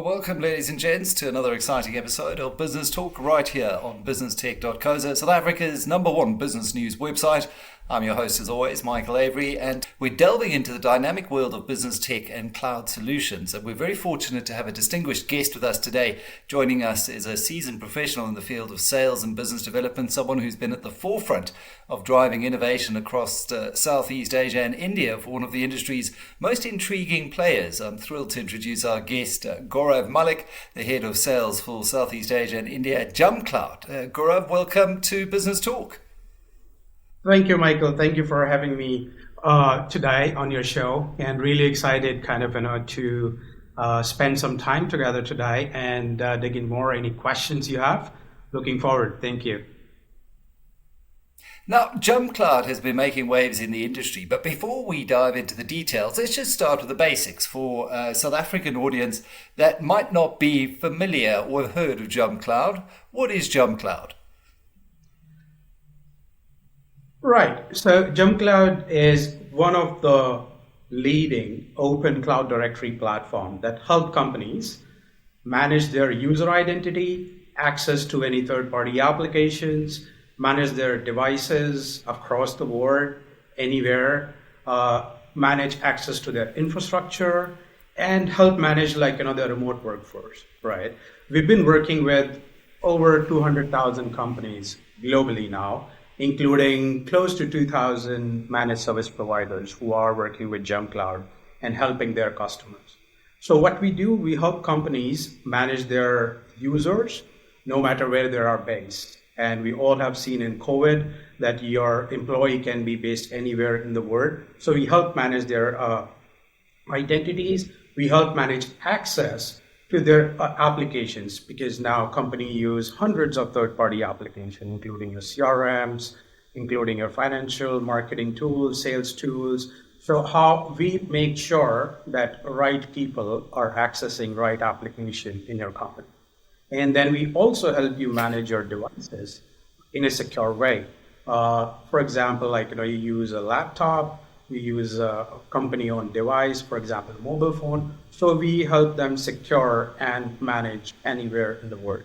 Welcome, ladies and gents, to another exciting episode of Business Talk right here on businesstech.co.za, South Africa's #1 business news website. I'm your host, as always, Michael Avery, and we're delving into the dynamic world of business tech and cloud solutions. And we're very fortunate to have a distinguished guest with us today. Joining us is a seasoned professional in the field of sales and business development, someone who's been at the forefront of driving innovation across Southeast Asia and India for one of the industry's most intriguing players. I'm thrilled to introduce our guest, Gaurav Malik, the head of sales for Southeast Asia and India at JumpCloud. Gaurav, welcome to Business Talk. Thank you, Michael. Thank you for having me today on your show, and really excited to spend some time together today and dig in more any questions you have. Looking forward. Thank you. Now, JumpCloud has been making waves in the industry, but before we dive into the details, let's just start with the basics for a South African audience that might not be familiar or have heard of JumpCloud. What is JumpCloud? Right. So JumpCloud is one of the leading open cloud directory platform that help companies manage their user identity, access to any third-party applications, manage their devices across the world, anywhere, manage access to their infrastructure, and help manage their remote workforce, right? We've been working with over 200,000 companies globally now, including close to 2,000 managed service providers who are working with JumpCloud and helping their customers. So what we do, we help companies manage their users no matter where they are based. And we all have seen in COVID that your employee can be based anywhere in the world. So we help manage their identities. We help manage access to their applications, because now companies use hundreds of third-party applications, including your CRMs, including your financial marketing tools, sales tools. So how we make sure that right people are accessing right application in your company. And then we also help you manage your devices in a secure way. For example, you use a laptop, you use a company-owned device, for example, a mobile phone. So we help them secure and manage anywhere in the world.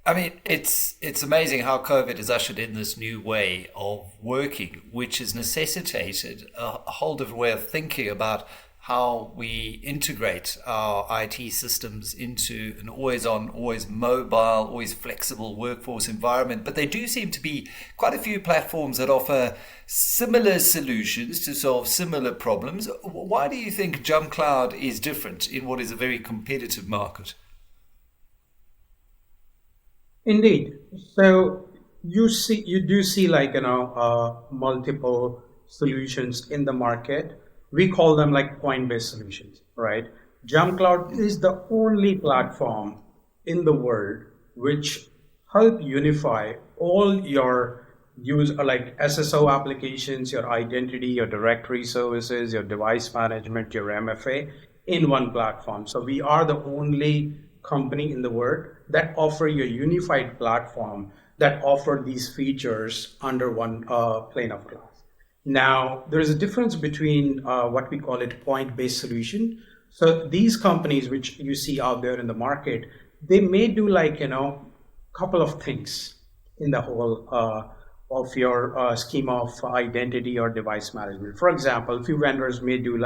I mean, it's amazing how COVID has ushered in this new way of working, which has necessitated a whole different way of thinking about how we integrate our IT systems into an always-on, always mobile, always flexible workforce environment. But there do seem to be quite a few platforms that offer similar solutions to solve similar problems. Why do you think JumpCloud is different in what is a very competitive market? Indeed. So you do see multiple solutions in the market. We call them point-based solutions, right? JumpCloud is the only platform in the world which help unify all your SSO applications, your identity, your directory services, your device management, your MFA in one platform. So we are the only company in the world that offer a unified platform that offer these features under one plane of glass. Now, there is a difference between what we call it point-based solution. So these companies which you see out there in the market, they may do couple of things in the whole of your scheme of identity or device management. For example, a few vendors may do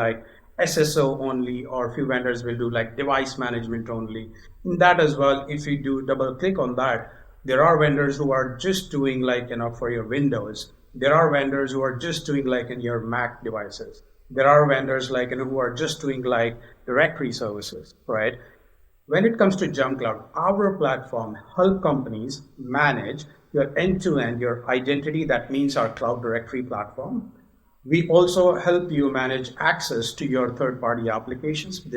SSO only, or a few vendors will do device management only. In that as well, if you do double click on that, there are vendors who are just doing for your Windows. There are vendors who are just doing in your Mac devices. There are vendors who are just doing directory services, right? When it comes to JumpCloud, our platform help companies manage your end-to-end, your identity. That means our cloud directory platform. We also help you manage access to your third-party applications,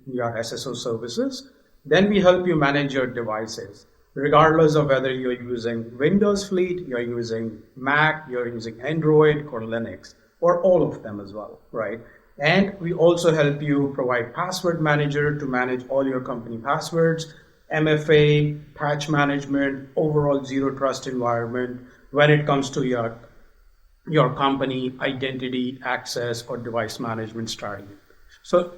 your SSO services. Then we help you manage your devices, regardless of whether you're using Windows fleet, you're using Mac, you're using Android or Linux, or all of them as well, right? And we also help you provide password manager to manage all your company passwords, MFA, patch management, overall zero trust environment when it comes to your company identity, access, or device management strategy. So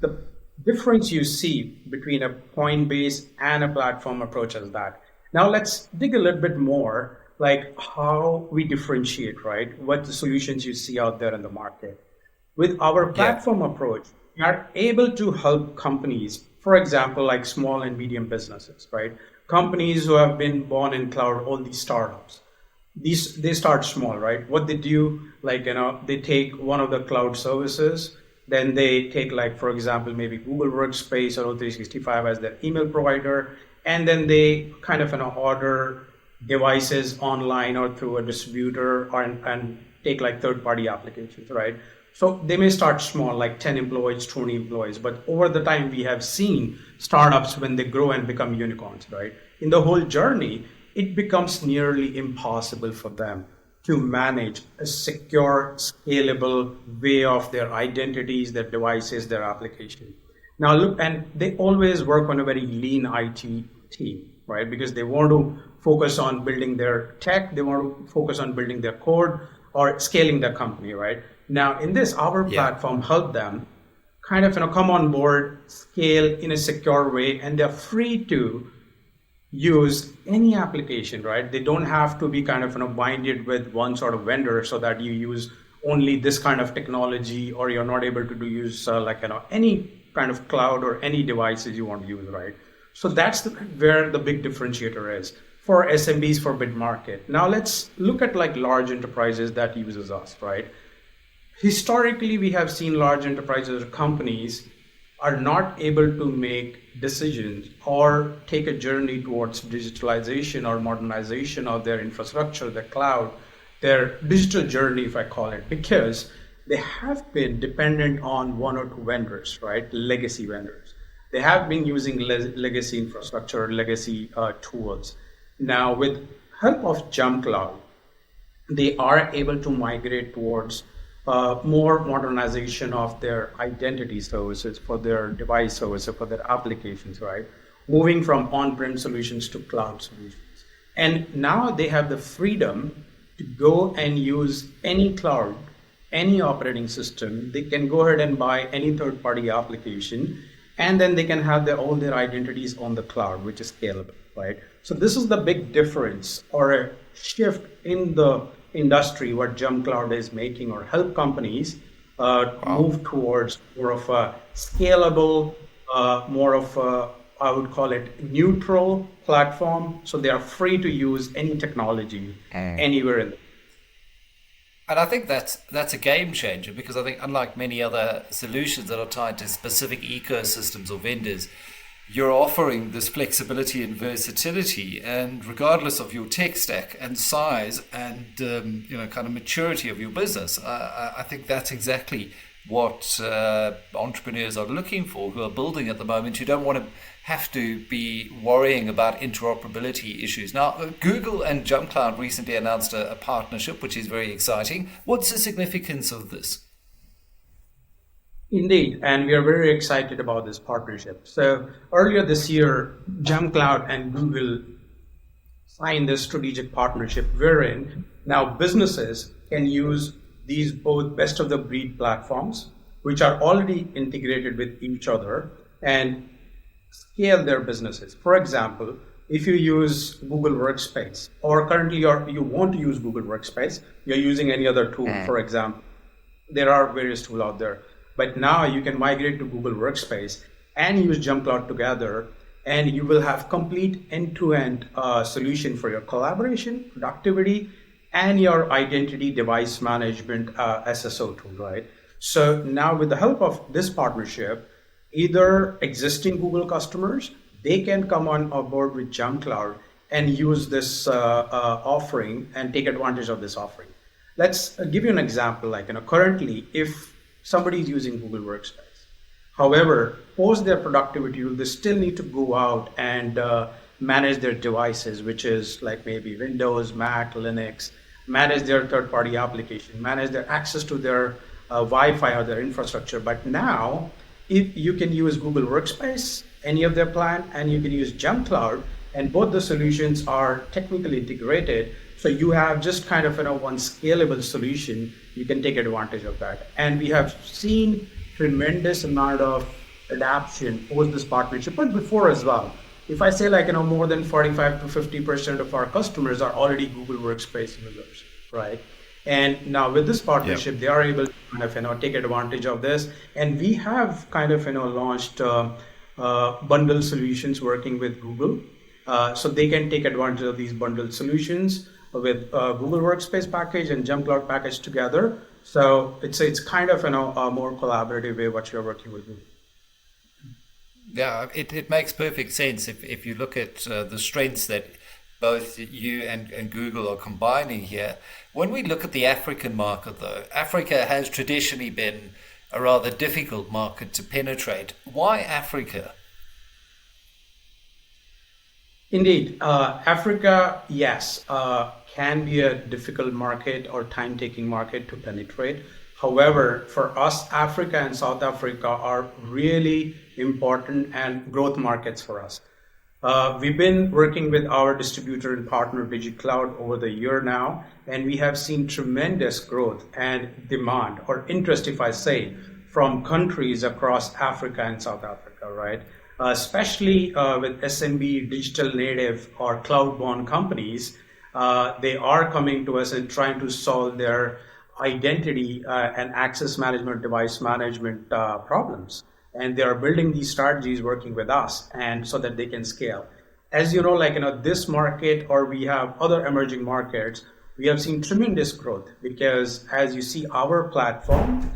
the difference you see between a point-based and a platform approach is that. Now let's dig a little bit more, like how we differentiate, right? What the solutions you see out there in the market. With our Yeah. platform approach, we are able to help companies, for example, like small and medium businesses, right? Companies who have been born in cloud, all these startups. These they start small, right? What they do, like they take one of the cloud services, then they take, like, for example, maybe Google Workspace or O365 as their email provider, and then they kind of order devices online or through a distributor, or and take like third-party applications, right? So they may start small, like 10 employees, 20 employees, but over the time we have seen startups when they grow and become unicorns, right? In the whole journey, it becomes nearly impossible for them to manage a secure, scalable way of their identities, their devices, their application. Now look, and they always work on a very lean IT team, right? Because they want to focus on building their tech, they want to focus on building their code or scaling their company, right? Now in this, our Yeah. platform help them kind of come on board, scale in a secure way, and they're free to use any application, right? They don't have to be kind of binded with one sort of vendor so that you use only this kind of technology, or you're not able to do use any kind of cloud or any devices you want to use, right? So that's where the big differentiator is for SMBs, for mid market. Now let's look at like large enterprises that uses us, right? Historically, we have seen large enterprises or companies are not able to make decisions or take a journey towards digitalization or modernization of their infrastructure, their cloud, their digital journey, if I call it, because they have been dependent on one or two vendors, right? Legacy vendors. They have been using legacy infrastructure, legacy tools. Now, with help of JumpCloud, they are able to migrate towards more modernization of their identity services, for their device services, for their applications, right? Moving from on-prem solutions to cloud solutions. And now they have the freedom to go and use any cloud, any operating system. They can go ahead and buy any third-party application, and then they can have all their identities on the cloud, which is scalable, right? So this is the big difference or a shift in the industry, what JumpCloud is making, or help companies move towards more of a scalable, more of a, I would call it, neutral platform. So they are free to use any technology anywhere in the. And I think that's a game changer, because I think, unlike many other solutions that are tied to specific ecosystems or vendors, you're offering this flexibility and versatility, and regardless of your tech stack and size and kind of maturity of your business, I think that's exactly what entrepreneurs are looking for, who are building at the moment, who don't want to have to be worrying about interoperability issues. Now, Google and JumpCloud recently announced a partnership, which is very exciting. What's the significance of this? Indeed, and we are very excited about this partnership. So earlier this year, JumpCloud and Google signed this strategic partnership wherein now businesses can use these both best of the breed platforms, which are already integrated with each other, and scale their businesses. For example, if you use Google Workspace, or currently you want to use Google Workspace, you're using any other tool, for example, there are various tools out there. But now you can migrate to Google Workspace and use JumpCloud together, and you will have complete end-to-end solution for your collaboration, productivity, and your identity device management SSO tool, right? So now with the help of this partnership, either existing Google customers, they can come on board with JumpCloud and use this offering and take advantage of this offering. Let's give you an example. Like, currently, if somebody is using Google Workspace, however, post their productivity tool, they still need to go out and manage their devices, which is like maybe Windows, Mac, Linux, manage their third-party application, manage their access to their Wi-Fi or their infrastructure. But now, if you can use Google Workspace, any of their plan, and you can use JumpCloud, and both the solutions are technically integrated, so you have just kind of one scalable solution. You can take advantage of that, and we have seen tremendous amount of adoption post this partnership, but before as well. If I say like, more than 45 to 50% of our customers are already Google Workspace users, right? And now with this partnership, they are able to kind of, take advantage of this. And we have kind of, launched bundle solutions working with Google. So they can take advantage of these bundled solutions with Google Workspace package and JumpCloud package together. So it's kind of, a more collaborative way what you're working with Google. Yeah, it makes perfect sense if you look at the strengths that both you and Google are combining here. When we look at the African market, though, Africa has traditionally been a rather difficult market to penetrate. Why Africa? Indeed, Africa, yes, can be a difficult market or time-taking market to penetrate. However, for us, Africa and South Africa are really important and growth markets for us. We've been working with our distributor and partner DigiCloud over the year now, and we have seen tremendous growth and demand or interest, if I say, from countries across Africa and South Africa, right? Especially with SMB, digital native or cloud-born companies, they are coming to us and trying to solve their identity and access management, device management problems. And they are building these strategies working with us and so that they can scale. As you know, this market, or we have other emerging markets, we have seen tremendous growth because as you see our platform,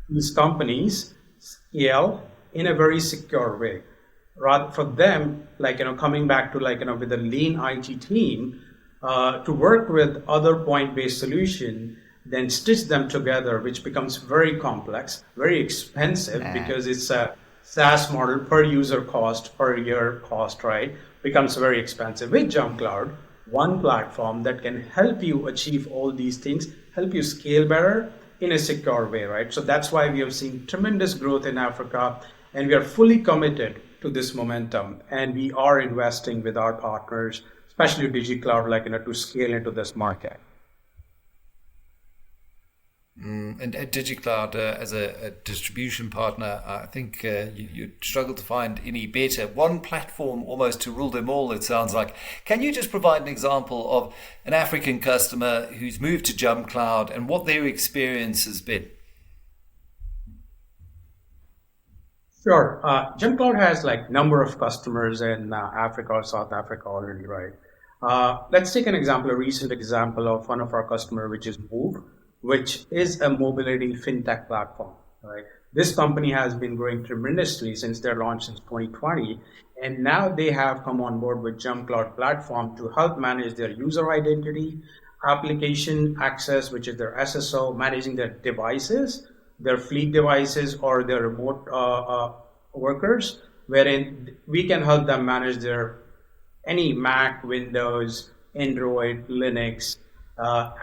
these companies scale in a very secure way. Rather for them, coming back to with a lean IT team, to work with other point-based solution, then stitch them together, which becomes very complex, very expensive because it's a SaaS model per user cost, per year cost, right? Becomes very expensive. With JumpCloud, one platform that can help you achieve all these things, help you scale better in a secure way, right? So that's why we have seen tremendous growth in Africa, and we are fully committed to this momentum. And we are investing with our partners, especially DigiCloud, to scale into this market. And DigiCloud, as a distribution partner, I think you struggle to find any better. One platform almost to rule them all, it sounds like. Can you just provide an example of an African customer who's moved to JumpCloud and what their experience has been? Sure. JumpCloud has number of customers in Africa or South Africa already, right? Let's take an example, a recent example of one of our customer, which is Move, which is a mobility fintech platform, right? This company has been growing tremendously since their launch in 2020, and now they have come on board with JumpCloud platform to help manage their user identity, application access, which is their SSO, managing their devices, their fleet devices or their remote workers, wherein we can help them manage their any Mac, Windows, Android, Linux,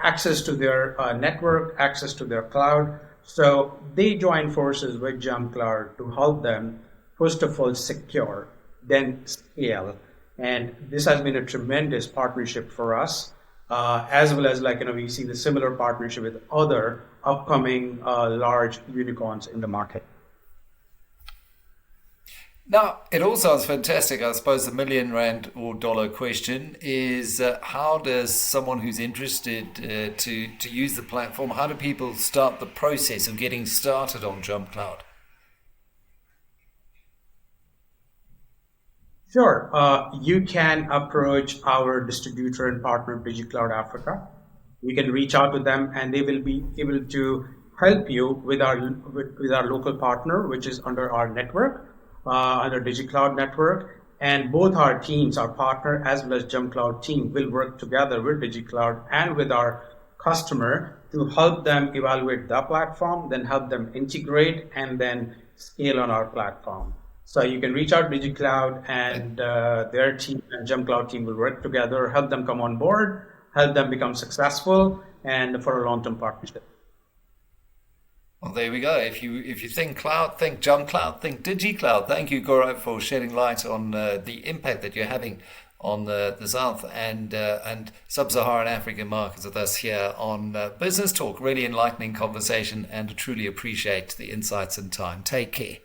access to their network, access to their cloud. So they join forces with JumpCloud to help them, first of all, secure, then scale. And this has been a tremendous partnership for us, as well as we see the similar partnership with other upcoming large unicorns in the market. Now, it all sounds fantastic. I suppose the $1,000,000 or dollar question is how does someone who's interested to use the platform, how do people start the process of getting started on JumpCloud? Sure. You can approach our distributor and partner, DigiCloud Africa. You can reach out to them and they will be able to help you with our local partner, which is under our network. Under DigiCloud network, and both our teams, our partner as well as JumpCloud team, will work together with DigiCloud and with our customer to help them evaluate the platform, then help them integrate and then scale on our platform. So you can reach out to DigiCloud and their team and JumpCloud team will work together, help them come on board, help them become successful, and for a long-term partnership. Well, there we go. If you think cloud, think JumpCloud, think DigiCloud. Thank you, Gaurav, for shedding light on the impact that you're having on the South and Sub-Saharan African markets with us here on Business Talk. Really enlightening conversation and truly appreciate the insights and time. Take care.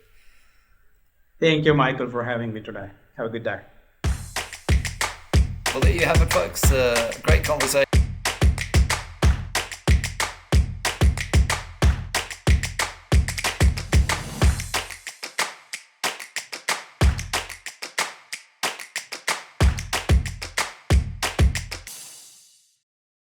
Thank you, Michael, for having me today. Have a good day. Well, there you have it, folks. Great conversation.